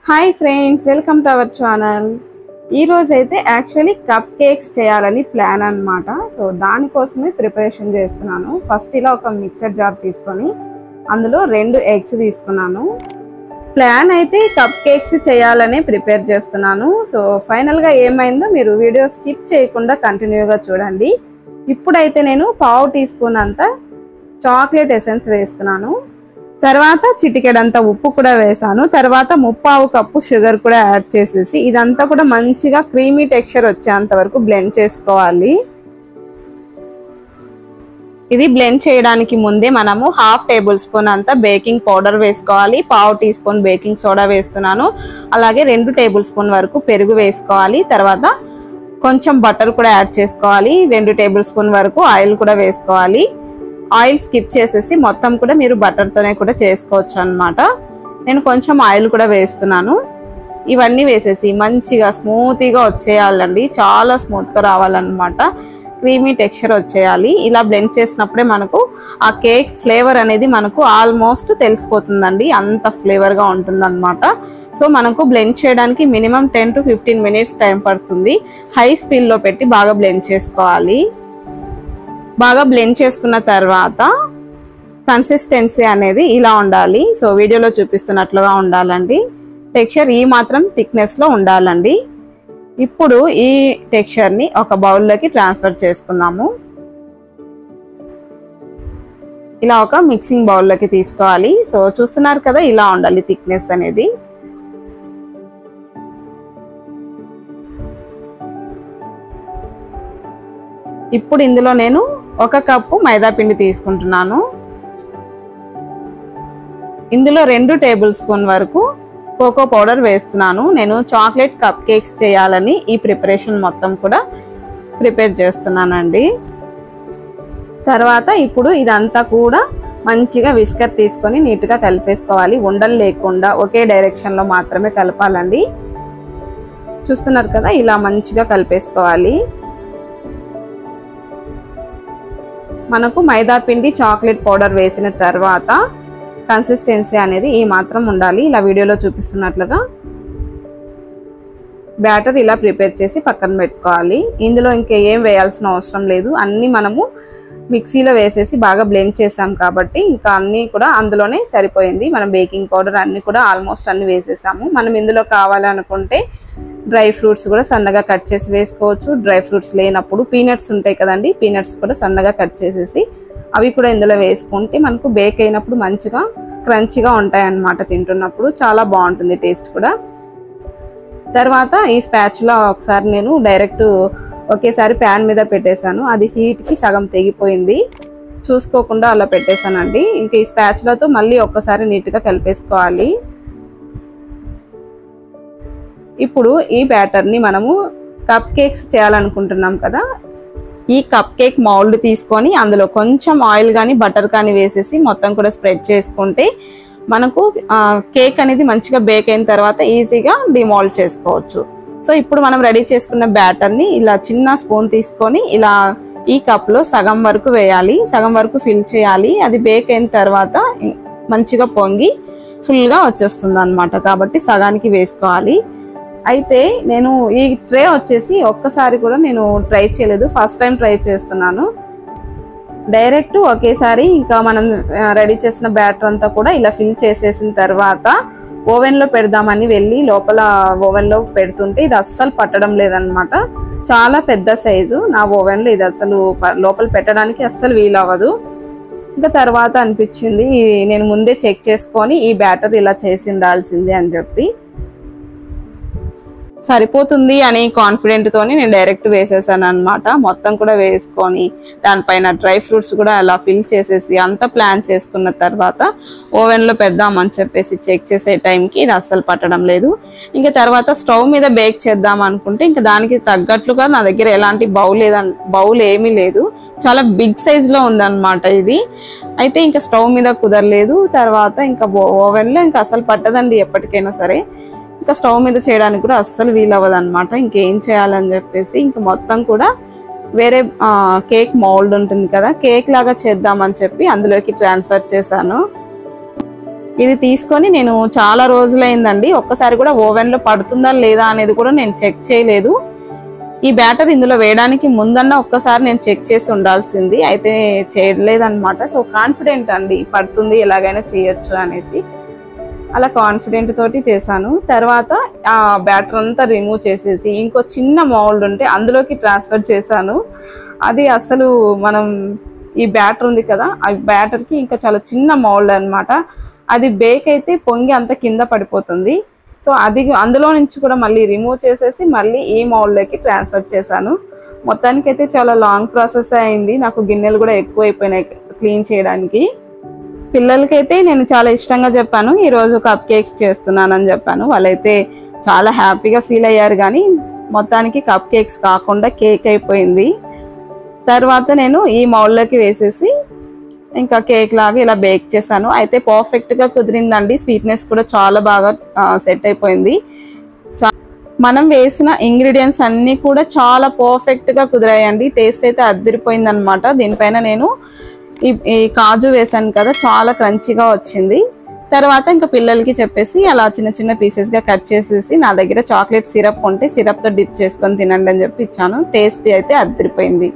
Hi friends, welcome to our channel. ఈరోజు అయితే actually cup cakes చేయాలని ప్లాన్ అనమాట. సో దానికోసమే ప్రిపరేషన్ చేస్తున్నాను. ఫస్ట్ ఇలా ఒక మిక్సర్ జార్ తీసుకొని అందులో 2 ఎగ్స్ తీసుకున్నాను. ప్లాన్ అయితే కప్ కేక్స్ చేయాలని ప్రిపేర్ చేస్తున్నాను. సో ఫైనల్గా ఏమైందో మీరు వీడియో స్కిప్ చేయకుండా కంటిన్యూగా చూడండి. ఇప్పుడైతే నేను 1/2 టీ స్పూన్ అంత చాక్లెట్ ఎసెన్స్ వేస్తున్నాను. తర్వాత చిటికెడంత ఉప్పు కూడా వేసాను. తర్వాత 1/4 కప్పు షుగర్ కూడా యాడ్ చేసేసి ఇదంతా కూడా మంచిగా క్రీమీ టెక్స్చర్ వచ్చేంత వరకు బ్లెండ్ చేసుకోవాలి. ఇది బ్లెండ్ చేయడానికి ముందే మనము 1/2 టేబుల్ స్పూన్ అంత బేకింగ్ పౌడర్ వేసుకోవాలి. 1/4 టీ స్పూన్ బేకింగ్ సోడా వేస్తున్నాను. అలాగే 2 టేబుల్ స్పూన్ వరకు పెరుగు వేసుకోవాలి. తర్వాత కొంచెం బటర్ కూడా యాడ్ చేసుకోవాలి. 2 టేబుల్ స్పూన్ వరకు ఆయిల్ కూడా వేసుకోవాలి. ఆయిల్ స్కిప్ చేసేసి మొత్తం కూడా మీరు బటర్తోనే కూడా చేసుకోవచ్చు అన్నమాట. నేను కొంచెం ఆయిల్ కూడా వేస్తున్నాను. ఇవన్నీ వేసేసి మంచిగా స్మూత్గా వచ్చేయాలండి. చాలా స్మూత్గా రావాలన్నమాట. క్రీమీ టెక్స్చర్ వచ్చేయాలి. ఇలా బ్లెండ్ చేసినప్పుడే మనకు ఆ కేక్ ఫ్లేవర్ అనేది మనకు ఆల్మోస్ట్ తెలిసిపోతుందండి. అంత ఫ్లేవర్గా ఉంటుందన్నమాట. సో మనకు బ్లెండ్ చేయడానికి మినిమం 10 to 15 మినిట్స్ టైం పడుతుంది. హై స్పీడ్లో పెట్టి బాగా బ్లెండ్ చేసుకోవాలి. బాగా బ్లెండ్ చేసుకున్న తర్వాత కన్సిస్టెన్సీ అనేది ఇలా ఉండాలి. సో వీడియోలో చూపిస్తున్నట్లుగా ఉండాలండి. టెక్స్చర్ ఈ మాత్రం థిక్నెస్లో ఉండాలండి. ఇప్పుడు ఈ టెక్స్చర్ని ఒక బౌల్లోకి ట్రాన్స్ఫర్ చేసుకుందాము. ఇలా ఒక మిక్సింగ్ బౌల్లోకి తీసుకోవాలి. సో చూస్తున్నారు కదా, ఇలా ఉండాలి థిక్నెస్ అనేది. ఇప్పుడు ఇందులో నేను 1 కప్పు మైదా పిండి తీసుకుంటున్నాను. ఇందులో 2 టేబుల్ స్పూన్ వరకు కోకో పౌడర్ వేస్తున్నాను. నేను చాక్లెట్ కప్ కేక్స్ చేయాలని ఈ ప్రిపరేషన్ మొత్తం కూడా ప్రిపేర్ చేస్తున్నానండి. తర్వాత ఇప్పుడు ఇదంతా కూడా మంచిగా విస్కర్ తీసుకొని నీట్గా కలిపేసుకోవాలి. ఉండలు లేకుండా ఒకే డైరెక్షన్లో మాత్రమే కలపాలండి. చూస్తున్నారు కదా, ఇలా మంచిగా కలిపేసుకోవాలి. మనకు మైదా పిండి చాక్లెట్ పౌడర్ వేసిన తర్వాత కన్సిస్టెన్సీ అనేది ఈ మాత్రం ఉండాలి. ఇలా వీడియోలో చూపిస్తున్నట్లుగా బ్యాటర్ ఇలా ప్రిపేర్ చేసి పక్కన పెట్టుకోవాలి. ఇందులో ఇంకా ఏం వేయాల్సిన అవసరం లేదు. అన్నీ మనము మిక్సీలో వేసేసి బాగా బ్లెండ్ చేసాం కాబట్టి ఇంకా అన్నీ కూడా అందులోనే సరిపోయింది. మనం బేకింగ్ పౌడర్ అన్నీ కూడా ఆల్మోస్ట్ అన్నీ వేసేసాము. మనం ఇందులో కావాలనుకుంటే డ్రై ఫ్రూట్స్ కూడా సన్నగా కట్ చేసి వేసుకోవచ్చు. డ్రై ఫ్రూట్స్ లేనప్పుడు పీనట్స్ ఉంటాయి కదండి, పీనట్స్ కూడా సన్నగా కట్ చేసేసి అవి కూడా ఇందులో వేసుకుంటే మనకు బేక్ అయినప్పుడు మంచిగా క్రంచిగా ఉంటాయి అన్నమాట. తింటున్నప్పుడు చాలా బాగుంటుంది టేస్ట్ కూడా. తర్వాత ఈ స్పాచులా ఒకసారి నేను డైరెక్ట్ ఒకేసారి ప్యాన్ మీద పెట్టేశాను. అది హీట్కి సగం తెగిపోయింది. చూసుకోకుండా అలా పెట్టేశానండి. ఇంకా ఈ స్పాచులాతో మళ్ళీ ఒక్కసారి నీట్గా కలిపేసుకోవాలి. ఇప్పుడు ఈ బ్యాటర్ని మనము కప్ కేక్స్ చేయాలనుకుంటున్నాం కదా, ఈ కప్ కేక్ మౌల్డ్ తీసుకొని అందులో కొంచెం ఆయిల్ కానీ బటర్ కానీ వేసేసి మొత్తం కూడా స్ప్రెడ్ చేసుకుంటే మనకు కేక్ అనేది మంచిగా బేక్ అయిన తర్వాత ఈజీగా డిమోల్డ్ చేసుకోవచ్చు. సో ఇప్పుడు మనం రెడీ చేసుకున్న బ్యాటర్ని ఇలా చిన్న స్పూన్ తీసుకొని ఇలా ఈ కప్లో సగం వరకు వేయాలి. సగం వరకు ఫిల్ చేయాలి. అది బేక్ అయిన తర్వాత మంచిగా పొంగి ఫుల్గా వచ్చేస్తుంది అన్నమాట. కాబట్టి సగానికి వేసుకోవాలి. అయితే నేను ఈ ట్రే వచ్చేసి ఒక్కసారి కూడా నేను ట్రై చేయలేదు. ఫస్ట్ టైం ట్రై చేస్తున్నాను. డైరెక్ట్ ఒకేసారి ఇంకా మనం రెడీ చేసిన బ్యాటర్ అంతా కూడా ఇలా ఫిల్ చేసేసిన తర్వాత ఓవెన్లో పెడదామని వెళ్ళి లోపల ఓవెన్లో పెడుతుంటే ఇది అస్సలు పట్టడం లేదనమాట. చాలా పెద్ద సైజు నా ఓవెన్లో, ఇది అసలు లోపల పెట్టడానికి అస్సలు వీలవ్వదు. ఇంకా తర్వాత అనిపించింది నేను ముందే చెక్ చేసుకొని ఈ బ్యాటర్ ఇలా చేసి ఉండాల్సిందే అని చెప్పి. సరిపోతుంది అని కాన్ఫిడెంట్ తోని నేను డైరెక్ట్ వేసేసాను అన్నమాట. మొత్తం కూడా వేసుకొని దానిపైన డ్రై ఫ్రూట్స్ కూడా అలా ఫిల్ చేసేసి అంతా ప్లాన్ చేసుకున్న తర్వాత ఓవెన్లో పెడదామని చెప్పేసి చెక్ చేసే టైంకి ఇది అస్సలు పట్టడం లేదు. ఇంకా తర్వాత స్టవ్ మీద బేక్ చేద్దాం అనుకుంటే ఇంకా దానికి తగ్గట్లుగా నా దగ్గర ఎలాంటి బౌల్ ఏమీ లేదు. చాలా బిగ్ సైజులో ఉందన్నమాట ఇది. అయితే ఇంకా స్టవ్ మీద కుదరలేదు. తర్వాత ఇంకా ఓవెన్లో ఇంకా అసలు పట్టదండి ఎప్పటికైనా సరే. ఇంకా స్టవ్ మీద చేయడానికి కూడా అస్సలు వీలవ్వదు అనమాట. ఇంకేం చేయాలని చెప్పేసి ఇంకా మొత్తం కూడా వేరే కేక్ మౌల్డ్ ఉంటుంది కదా, కేక్ లాగా చేద్దామని చెప్పి అందులోకి ట్రాన్స్ఫర్ చేశాను. ఇది తీసుకొని నేను చాలా రోజులైందండి, ఒక్కసారి కూడా ఓవెన్లో పడుతుందా లేదా అనేది కూడా నేను చెక్ చేయలేదు. ఈ బ్యాటర్ ఇందులో వేయడానికి ముందన్న ఒక్కసారి నేను చెక్ చేసి ఉండాల్సింది, అయితే చేయలేదన్నమాట. సో కాన్ఫిడెంట్ అండి పడుతుంది, ఎలాగైనా చేయొచ్చు అనేసి అలా కాన్ఫిడెంట్ తోటి చేశాను. తర్వాత ఆ బ్యాటర్ అంతా రిమూవ్ చేసేసి ఇంకో చిన్న మౌల్డ్ ఉంటే అందులోకి ట్రాన్స్ఫర్ చేశాను. అది అసలు మనం ఈ బ్యాటర్ ఉంది కదా, ఆ బ్యాటర్కి ఇంకా చాలా చిన్న మౌల్డ్ అనమాట. అది బేక్ అయితే పొంగి అంత కింద పడిపోతుంది. సో అది అందులో నుంచి కూడా మళ్ళీ రిమూవ్ చేసేసి మళ్ళీ ఈ మౌల్డ్లోకి ట్రాన్స్ఫర్ చేశాను. మొత్తానికి అయితే చాలా లాంగ్ ప్రాసెస్ అయింది, నాకు గిన్నెలు కూడా ఎక్కువ అయిపోయినాయి క్లీన్ చేయడానికి. పిల్లలకైతే నేను చాలా ఇష్టంగా చెప్పాను ఈరోజు కప్ కేక్స్ చేస్తున్నానని చెప్పాను. వాళ్ళైతే చాలా హ్యాపీగా ఫీల్ అయ్యారు. కానీ మొత్తానికి కప్ కేక్స్ కాకుండా కేక్ అయిపోయింది. తర్వాత నేను ఈ మౌల్డ్లోకి వేసేసి ఇంకా కేక్ లాగా ఇలా బేక్ చేశాను. అయితే పర్ఫెక్ట్గా కుదిరిందండి, స్వీట్నెస్ కూడా చాలా బాగా సెట్ అయిపోయింది. మనం వేసిన ఇంగ్రీడియంట్స్ అన్నీ కూడా చాలా పర్ఫెక్ట్గా కుదిరాయండి. టేస్ట్ అయితే అదిరిపోయింది అనమాట. దీనిపైన నేను ఈ కాజు వేసాను కదా, చాలా క్రంచీగా వచ్చింది. తర్వాత ఇంకా పిల్లలకి చెప్పేసి అలా చిన్న చిన్న పీసెస్గా కట్ చేసేసి నా దగ్గర చాక్లెట్ సిరప్ ఉంటే సిరప్తో డిప్ చేసుకొని తినండి అని చెప్పి ఇచ్చాను. టేస్ట్ అయితే అదిరిపోయింది.